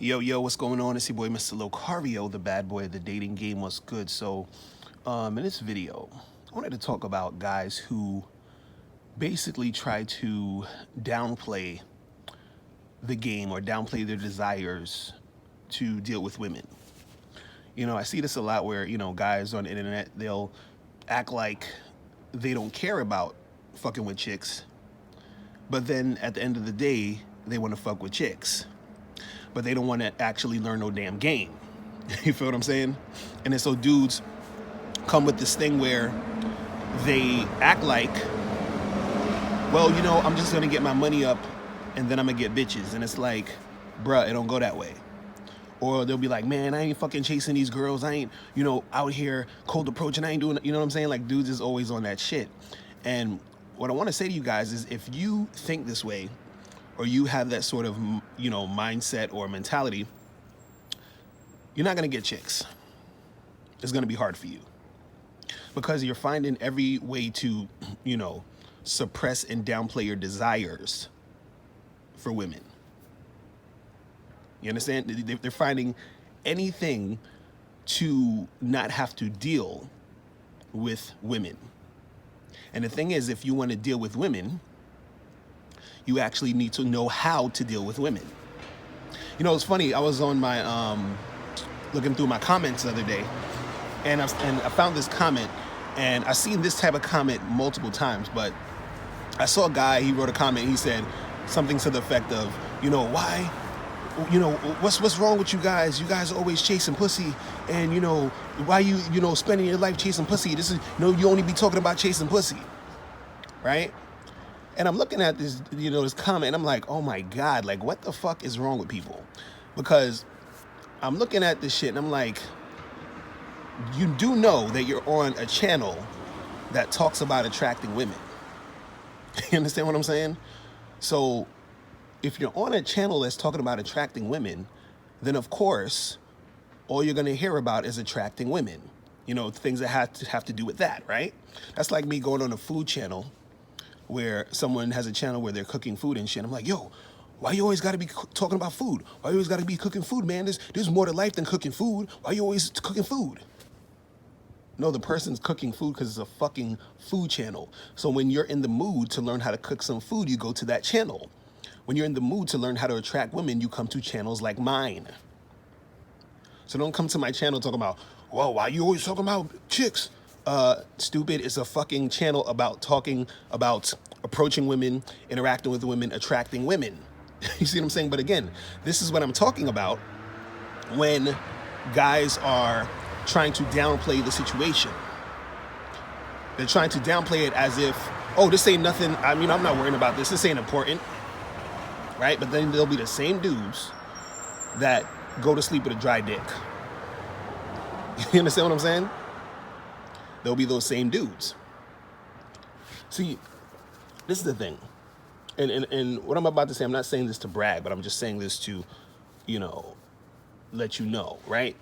Yo, what's going on? It's your boy, Mr. Locario, the bad boy of the dating game. What's good? So, in this video, I wanted to talk about guys who basically try to downplay the game or downplay their desires to deal with women. I see this a lot where, guys on the internet, they'll act like they don't care about fucking with chicks, but then at the end of the day, they want to fuck with chicks, but they don't want to actually learn no damn game. You feel what I'm saying? And then so dudes come with this thing where they act like, well, I'm just gonna get my money up and then I'm gonna get bitches. And it's like, bruh, it don't go that way. Or they'll be like, man, I ain't fucking chasing these girls. I ain't, out here cold approach and I ain't doing, you know what I'm saying? Like, dudes is always on that shit. And what I want to say to you guys is, if you think this way, or you have that sort of, mindset or mentality, you're not going to get chicks. It's going to be hard for you because you're finding every way to, suppress and downplay your desires for women. You understand? They're finding anything to not have to deal with women. And the thing is, if you want to deal with women, you actually need to know how to deal with women. It's funny. I was on my looking through my comments the other day, and I found this comment, and I've seen this type of comment multiple times. But I saw a guy. He wrote a comment. He said something to the effect of, why, what's wrong with you guys? You guys are always chasing pussy, and why you spending your life chasing pussy? This is you only be talking about chasing pussy, right? And I'm looking at this, this comment, and I'm like, oh my God, like, what the fuck is wrong with people? Because I'm looking at this shit, and I'm like, you do know that you're on a channel that talks about attracting women. You understand what I'm saying? So if you're on a channel that's talking about attracting women, then of course, all you're going to hear about is attracting women. Things that have to do with that, right? That's like me going on a food channel where someone has a channel where they're cooking food and shit. I'm like, yo, why you always got to be talking about food? Why you always got to be cooking food, man? There's more to life than cooking food. Why you always cooking food? No, the person's cooking food because it's a fucking food channel. So when you're in the mood to learn how to cook some food, you go to that channel. When you're in the mood to learn how to attract women, you come to channels like mine. So don't come to my channel talking about, well, why you always talking about chicks? Stupid. It's a fucking channel about talking about approaching women, interacting with women, attracting women. You see what I'm saying? But again, this is what I'm talking about when guys are trying to downplay the situation. They're trying to downplay it as if, oh, this ain't nothing. I'm not worrying about this. This ain't important. Right? But then there'll be the same dudes that go to sleep with a dry dick. You understand what I'm saying? There'll be those same dudes. See, this is the thing. And what I'm about to say, I'm not saying this to brag, but I'm just saying this to, let you know, right?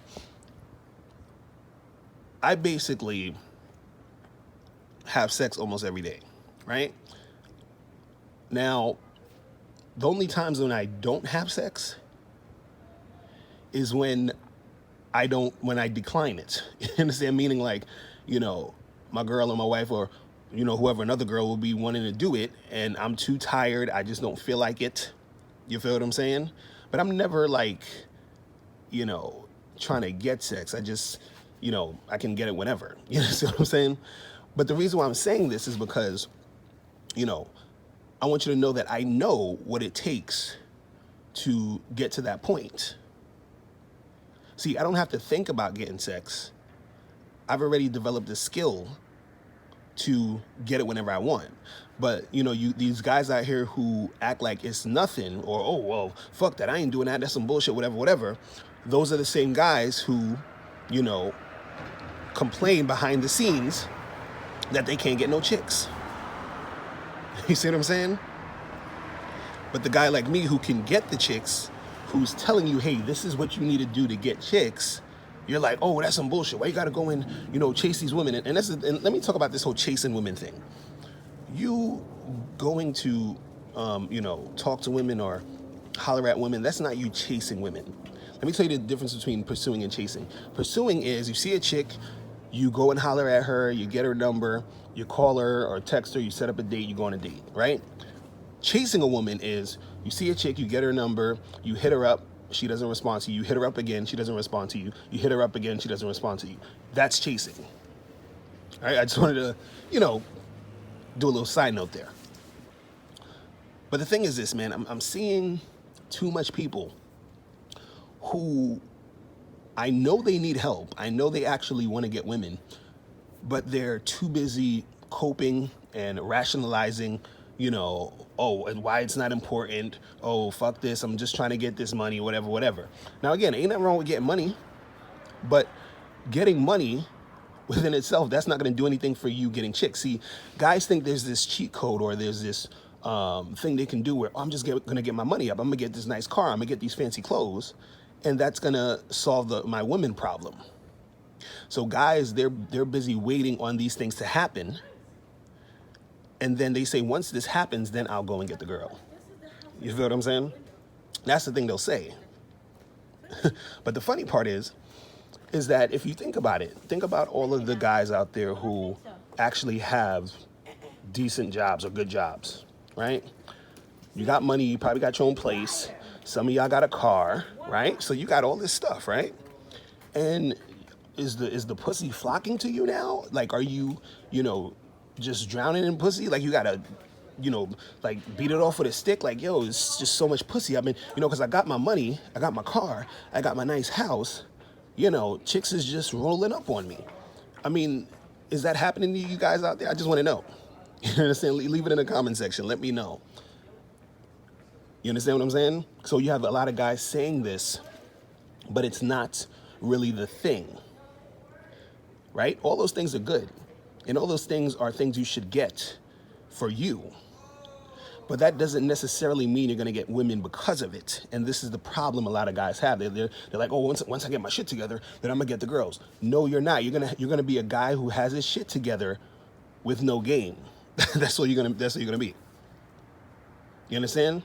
I basically have sex almost every day, right? Now, the only times when I don't have sex is when I decline it. You understand? Meaning like, my girl or my wife or, whoever, another girl will be wanting to do it and I'm too tired. I just don't feel like it. You feel what I'm saying? But I'm never like, trying to get sex. I just, I can get it whenever. You know what I'm saying? But the reason why I'm saying this is because, I want you to know that I know what it takes to get to that point. See, I don't have to think about getting sex. I've already developed a skill to get it whenever I want. But, these guys out here who act like it's nothing or, oh, well, fuck that. I ain't doing that. That's some bullshit, whatever. Those are the same guys who, complain behind the scenes that they can't get no chicks. You see what I'm saying? But the guy like me who can get the chicks, who's telling you, hey, this is what you need to do to get chicks, you're like, oh, that's some bullshit. Why you got to go and, chase these women? And let me talk about this whole chasing women thing. You going to, talk to women or holler at women, that's not you chasing women. Let me tell you the difference between pursuing and chasing. Pursuing is you see a chick, you go and holler at her, you get her number, you call her or text her, you set up a date, you go on a date, right? Chasing a woman is you see a chick, you get her number, you hit her up, she doesn't respond to you, you hit her up again, she doesn't respond to you, you hit her up again, she doesn't respond to you. That's chasing. All right, I just wanted to, do a little side note there. But the thing is this, man, I'm seeing too much people who I know they need help. I know they actually want to get women, but they're too busy coping and rationalizing, oh, and why it's not important. Oh, fuck this. I'm just trying to get this money, whatever. Now, again, ain't nothing wrong with getting money, but getting money within itself, that's not going to do anything for you getting chicks. See, guys think there's this cheat code or there's this thing they can do where I'm just going to get my money up. I'm going to get this nice car. I'm going to get these fancy clothes. And that's going to solve my women problem. So guys, they're busy waiting on these things to happen. And then they say, once this happens, then I'll go and get the girl. You feel what I'm saying? That's the thing they'll say. But the funny part is that if you think about it, think about all of the guys out there who actually have decent jobs or good jobs, right? You got money, you probably got your own place. Some of y'all got a car, right? So you got all this stuff, right? And is the pussy flocking to you now? Like, are you, just drowning in pussy? Like, you gotta, like, beat it off with a stick? Like, yo, it's just so much pussy. I mean, because I got my money, I got my car, I got my nice house, chicks is just rolling up on me. I mean, is that happening to you guys out there? I just want to know. You understand? Leave it in the comment section. Let me know. You understand what I'm saying? So you have a lot of guys saying this, but it's not really the thing, right? All those things are good. And all those things are things you should get for you. But that doesn't necessarily mean you're going to get women because of it. And this is the problem a lot of guys have. They're like, oh, once I get my shit together, then I'm going to get the girls. No, you're not. You're going to be a guy who has his shit together with no game. That's what you're going to be. You understand?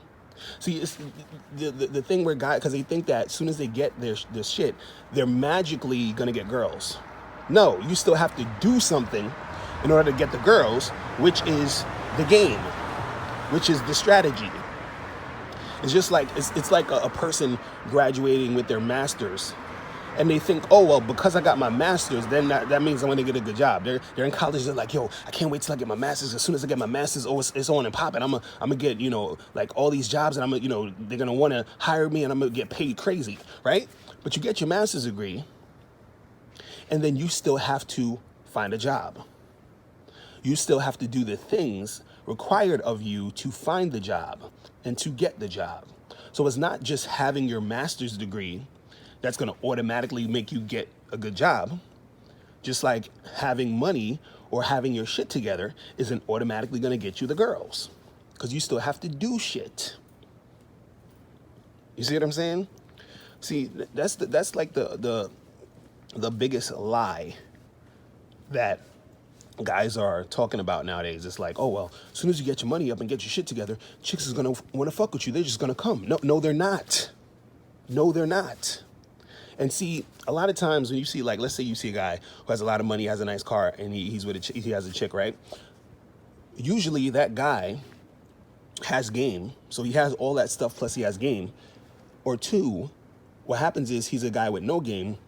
See, it's the thing where guys, because they think that as soon as they get their shit, they're magically going to get girls. No, you still have to do something in order to get the girls, which is the game, which is the strategy. It's just like, it's like a person graduating with their master's. And they think, oh, well, because I got my master's, then that means I'm going to get a good job. They're in college. They're like, yo, I can't wait till I get my master's. As soon as I get my master's, oh, it's on and popping. I'm going to get, like all these jobs, and they're going to want to hire me, and I'm going to get paid crazy, right? But you get your master's degree, and then you still have to find a job. You still have to do the things required of you to find the job and to get the job. So it's not just having your master's degree that's going to automatically make you get a good job. Just like having money or having your shit together isn't automatically going to get you the girls, because you still have to do shit. You see what I'm saying? See, that's like the biggest lie that guys are talking about nowadays. It's like, oh, well, as soon as you get your money up and get your shit together, chicks is going to want to fuck with you. They're just going to come. No, they're not. No, they're not. And see, a lot of times when you see, like, let's say you see a guy who has a lot of money, has a nice car, and he's with he has a chick, right? Usually that guy has game. So he has all that stuff, plus he has game. Or two, what happens is he's a guy with no game,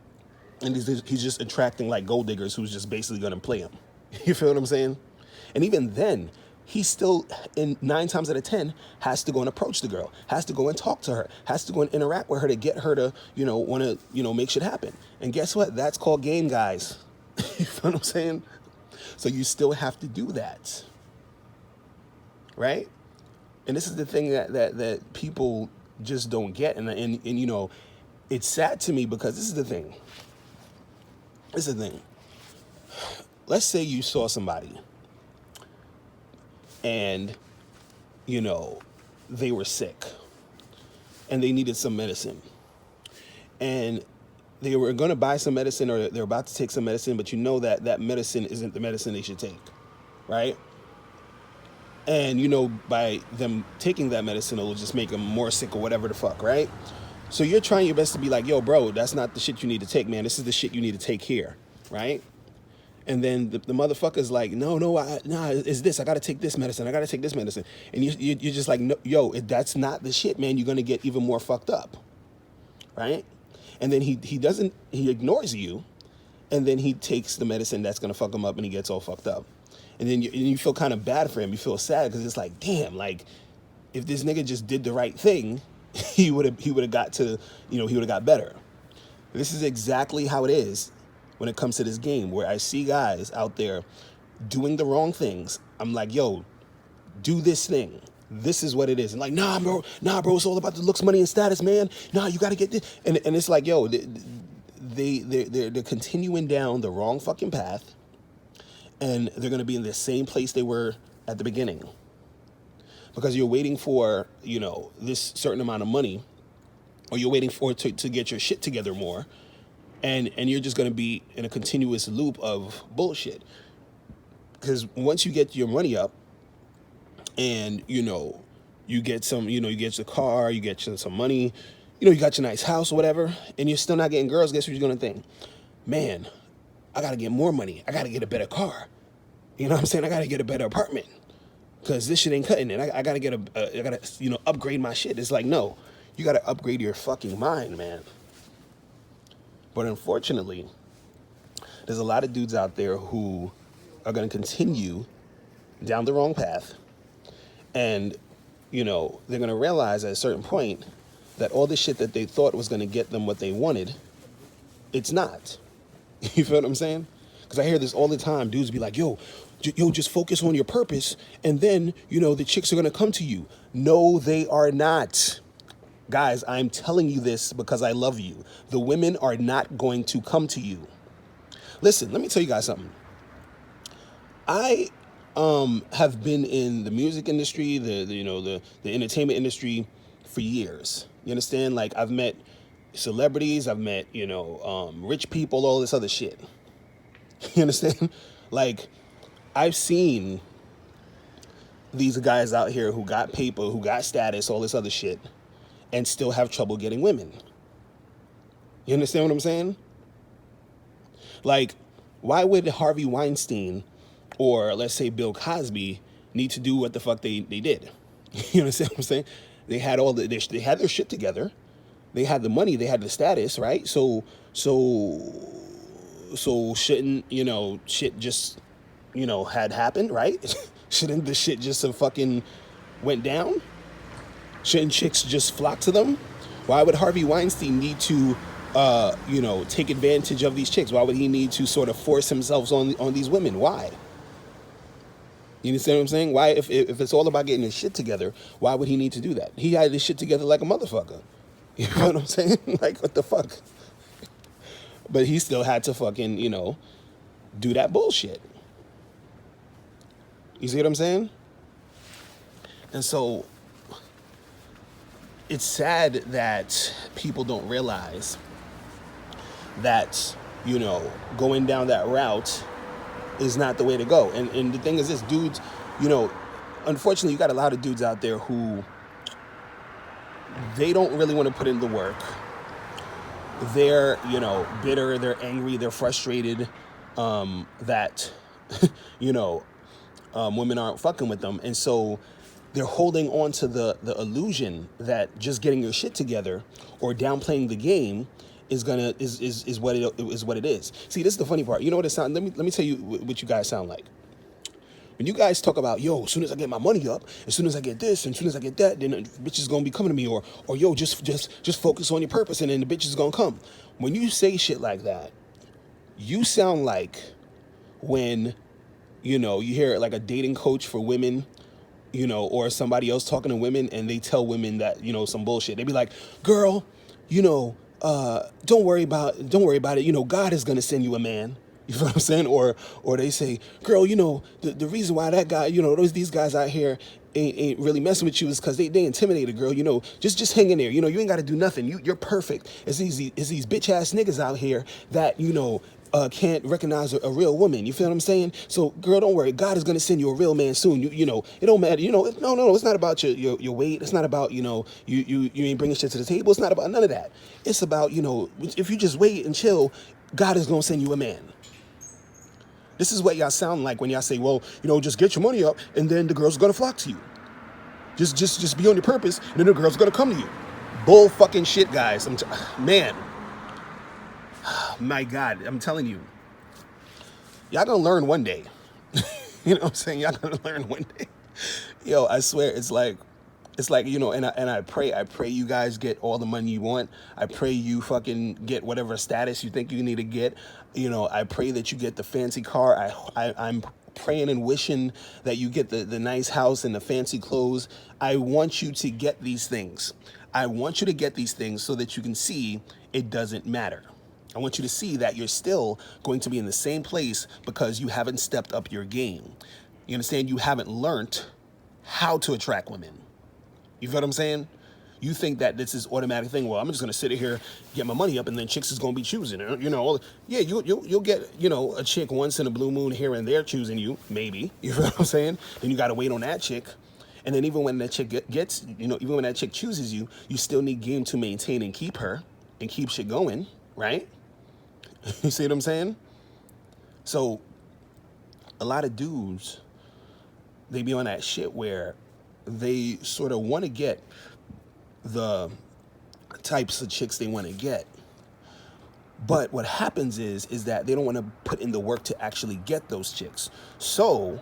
and he's just attracting like gold diggers who's just basically going to play him. You feel what I'm saying? And even then, he still, in 9 times out of 10, has to go and approach the girl, has to go and talk to her, has to go and interact with her to get her to, want to, make shit happen. And guess what? That's called game, guys. You feel what I'm saying? So you still have to do that, right? And this is the thing that people just don't get. And it's sad to me, because this is the thing. This is the thing. Let's say you saw somebody and, they were sick and they needed some medicine, and they were going to buy some medicine, or they're about to take some medicine, but that medicine isn't the medicine they should take, right? And, by them taking that medicine, it'll just make them more sick or whatever the fuck, right? So you're trying your best to be like, yo, bro, that's not the shit you need to take, man. This is the shit you need to take here, right? And then the motherfucker's like, no, nah, it's this. I gotta take this medicine. I gotta take this medicine. And you're just like, no, yo, that's not the shit, man. You're gonna get even more fucked up, right? And then he ignores you, and then he takes the medicine that's gonna fuck him up, and he gets all fucked up. And then you feel kind of bad for him. You feel sad because it's like, damn, like if this nigga just did the right thing, he would have got to, he would have got better. This is exactly how it is when it comes to this game, where I see guys out there doing the wrong things. I'm like, yo, do this thing. This is what it is. And like, nah, bro, it's all about the looks, money, and status, man. Nah, you got to get this. And it's like, yo, they're continuing down the wrong fucking path, and they're going to be in the same place they were at the beginning. Because you're waiting for, this certain amount of money, or you're waiting for to get your shit together more, and you're just going to be in a continuous loop of bullshit. Because once you get your money up, and you get some, you get your car, you get some money, you got your nice house or whatever, and you're still not getting girls, guess what you're going to think? Man, I got to get more money. I got to get a better car. You know what I'm saying? I got to get a better apartment, because this shit ain't cutting it. I got to get I got to, upgrade my shit. It's like, no, you got to upgrade your fucking mind, man. But unfortunately, there's a lot of dudes out there who are going to continue down the wrong path. And, they're going to realize at a certain point that all this shit that they thought was going to get them what they wanted, it's not. You feel what I'm saying? Because I hear this all the time. Dudes be like, yo, just focus on your purpose, and then, the chicks are going to come to you. No, they are not. Guys, I'm telling you this because I love you. The women are not going to come to you. Listen, let me tell you guys something. I have been in the music industry, the entertainment industry for years. You understand? Like, I've met celebrities, I've met, rich people, all this other shit. You understand? Like, I've seen these guys out here who got paper, who got status, all this other shit, and still have trouble getting women. You understand what I'm saying? Like, why would Harvey Weinstein or, let's say, Bill Cosby need to do what the fuck they did? You understand what I'm saying? They had they had their shit together. They had the money, they had the status, right? So shouldn't, shit just, had happened, right? Shouldn't the shit just have fucking went down? Shouldn't chicks just flock to them? Why would Harvey Weinstein need to, take advantage of these chicks? Why would he need to sort of force himself on these women? Why? You understand what I'm saying? Why, if it's all about getting his shit together, why would he need to do that? He had his shit together like a motherfucker. You know what I'm saying? Like, what the fuck? But he still had to fucking, do that bullshit. You see what I'm saying? And so it's sad that people don't realize that, going down that route is not the way to go. And the thing is this, dudes, unfortunately, you got a lot of dudes out there who, they don't really want to put in the work. They're, bitter, they're angry, they're frustrated that, women aren't fucking with them. And so they're holding on to the illusion that just getting your shit together or downplaying the game is what it is. See, this is the funny part. You know what it sounds? Let me tell you what you guys sound like. When you guys talk about, yo, as soon as I get my money up, as soon as I get this, and as soon as I get that, then the bitch is gonna be coming to me, or yo, just focus on your purpose, and then the bitch is gonna come. When you say shit like that, you sound like when, you hear like a dating coach for women, or somebody else talking to women, and they tell women that, some bullshit. They be like, girl, don't worry about it. God is gonna send you a man. You know what I'm saying? Or they say, girl, the reason why that guy, these guys out here ain't really messing with you is because they intimidated, girl. Just hang in there. You ain't got to do nothing. You're perfect. It's these bitch ass niggas out here that, can't recognize a real woman. You feel what I'm saying? So, girl, don't worry. God is gonna send you a real man soon. You know, it don't matter. You know, no. It's not about your weight. It's not about, you know, you ain't bringing shit to the table. It's not about none of that. It's about, you know, if you just wait and chill, God is gonna send you a man. This is what y'all sound like when y'all say, well, you know, just get your money up, and then the girls are gonna flock to you. Just be on your purpose, and then the girls are gonna come to you. Bull fucking shit, guys. Man, my God, I'm telling you, y'all gonna learn one day. You know what I'm saying? Y'all gonna learn one day. Yo, I swear, it's like, you know, and I pray you guys get all the money you want. I pray you fucking get whatever status you think you need to get. You know, I pray that you get the fancy car. I'm praying and wishing that you get the nice house and the fancy clothes. I want you to get these things. I want you to get these things so that you can see it doesn't matter. I want you to see that you're still going to be in the same place because you haven't stepped up your game. You understand? You haven't learned how to attract women. You feel what I'm saying? You think that this is automatic thing. Well, I'm just gonna sit here, get my money up, and then chicks is gonna be choosing. You know, yeah, you'll get, you know, a chick once in a blue moon here and there choosing you, maybe. You feel what I'm saying? Then you gotta wait on that chick, and then even when that chick gets, you know, even when that chick chooses you, you still need game to maintain and keep her and keep shit going, right? You see what I'm saying? So, a lot of dudes, they be on that shit where they sort of want to get the types of chicks they want to get. But what happens is that they don't want to put in the work to actually get those chicks. So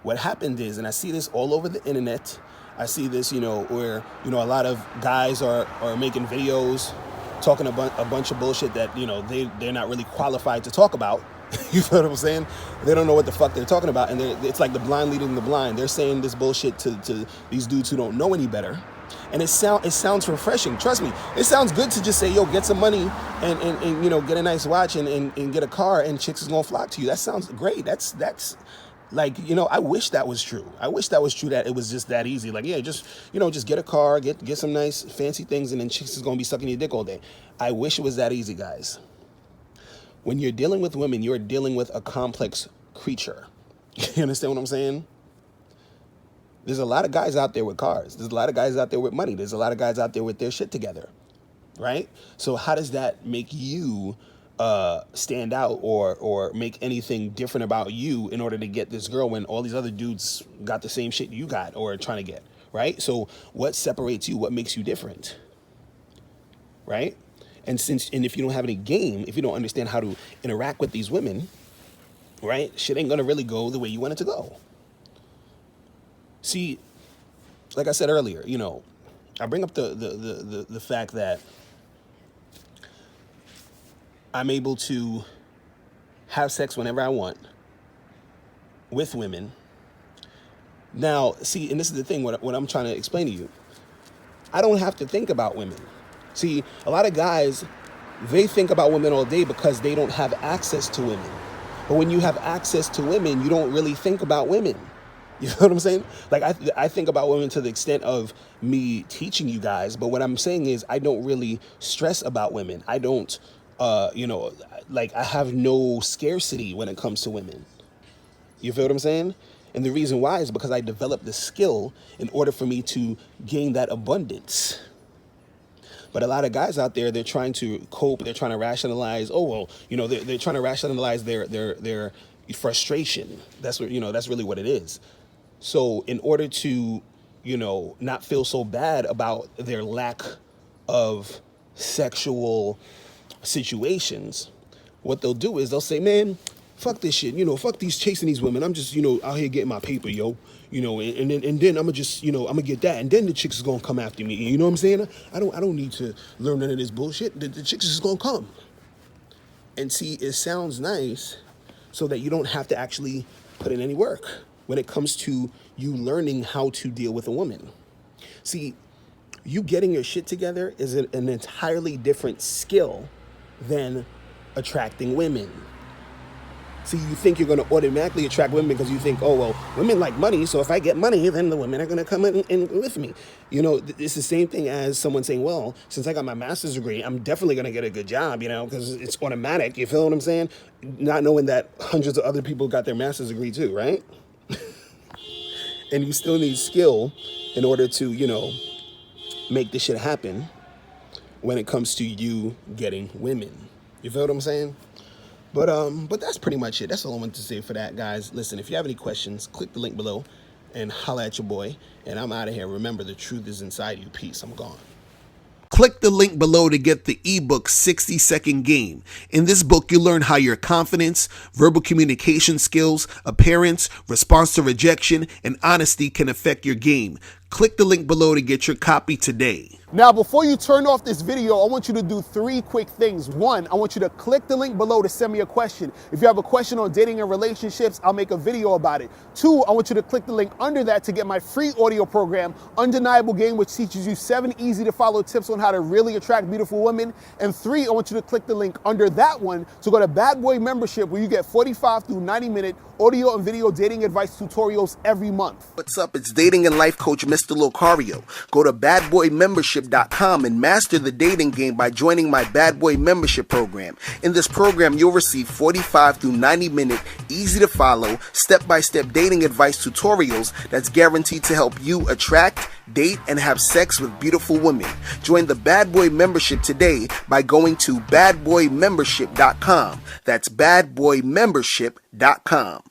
what happened is, and I see this all over the internet, I see this, you know, where, you know, a lot of guys are making videos talking about a bunch of bullshit that, you know, they're not really qualified to talk about. You feel what I'm saying? They don't know what the fuck they're talking about, and it's like the blind leading the blind. They're saying this bullshit to these dudes who don't know any better, and it sounds refreshing. Trust me, it sounds good to just say, yo, get some money and you know, get a nice watch and get a car, and chicks is gonna flock to you. That sounds great. That's like, you know, I wish that was true. I wish that was true, that it was just that easy. Like, yeah, just, you know, just get a car, get some nice fancy things, and then chicks is gonna be sucking your dick all day. I wish it was that easy, guys. When you're dealing with women, you're dealing with a complex creature. You understand what I'm saying? There's a lot of guys out there with cars. There's a lot of guys out there with money. There's a lot of guys out there with their shit together, right? So how does that make you stand out or make anything different about you in order to get this girl when all these other dudes got the same shit you got or are trying to get, right? So what separates you? What makes you different, right? And if you don't have any game, if you don't understand how to interact with these women, right, shit ain't gonna really go the way you want it to go. See, like I said earlier, you know, I bring up the fact that I'm able to have sex whenever I want with women. Now, see, and this is the thing, what I'm trying to explain to you. I don't have to think about women. See, a lot of guys, they think about women all day because they don't have access to women. But when you have access to women, you don't really think about women. You know what I'm saying? Like, I think about women to the extent of me teaching you guys. But what I'm saying is I don't really stress about women. I don't, you know, like, I have no scarcity when it comes to women. You feel what I'm saying? And the reason why is because I developed the skill in order for me to gain that abundance. But a lot of guys out there, they're trying to cope. They're trying to rationalize. Oh, well, you know, they're trying to rationalize their frustration. That's what, you know, that's really what it is. So in order to, you know, not feel so bad about their lack of sexual situations, what they'll do is they'll say, man, fuck this shit. You know, fuck chasing these women. I'm just, you know, out here getting my paper, yo. You know, and then I'm gonna just, you know, I'm gonna get that, and then the chicks is gonna come after me. You know what I'm saying? I don't need to learn none of this bullshit. The chicks is gonna come. And see, it sounds nice, so that you don't have to actually put in any work when it comes to you learning how to deal with a woman. See, you getting your shit together is an entirely different skill than attracting women. See, you think you're going to automatically attract women because you think, oh, well, women like money, so if I get money, then the women are going to come in with me. You know, it's the same thing as someone saying, well, since I got my master's degree, I'm definitely going to get a good job, you know, because it's automatic. You feel what I'm saying? Not knowing that hundreds of other people got their master's degree too, right? And you still need skill in order to, you know, make this shit happen when it comes to you getting women. You feel what I'm saying? But that's pretty much it. That's all I wanted to say for that, guys. Listen, if you have any questions, click the link below and holla at your boy. And I'm out of here. Remember, the truth is inside you. Peace. I'm gone. Click the link below to get the ebook 60-Second Game. In this book, you learn how your confidence, verbal communication skills, appearance, response to rejection, and honesty can affect your game. Click the link below to get your copy today. Now, before you turn off this video, I want you to do 3 quick things. 1, I want you to click the link below to send me a question. If you have a question on dating and relationships, I'll make a video about it. 2, I want you to click the link under that to get my free audio program, Undeniable Game, which teaches you 7 easy to follow tips on how to really attract beautiful women. And 3, I want you to click the link under that one to go to Bad Boy Membership, where you get 45 through 90-minute audio and video dating advice tutorials every month. What's up? It's dating and life coach Mr. Locario. Go to badboymembership.com and master the dating game by joining my Bad Boy Membership program. In this program, you'll receive 45 through 90-minute, easy to follow, step-by-step dating advice tutorials that's guaranteed to help you attract, date, and have sex with beautiful women. Join the Bad Boy Membership today by going to badboymembership.com. That's badboymembership.com.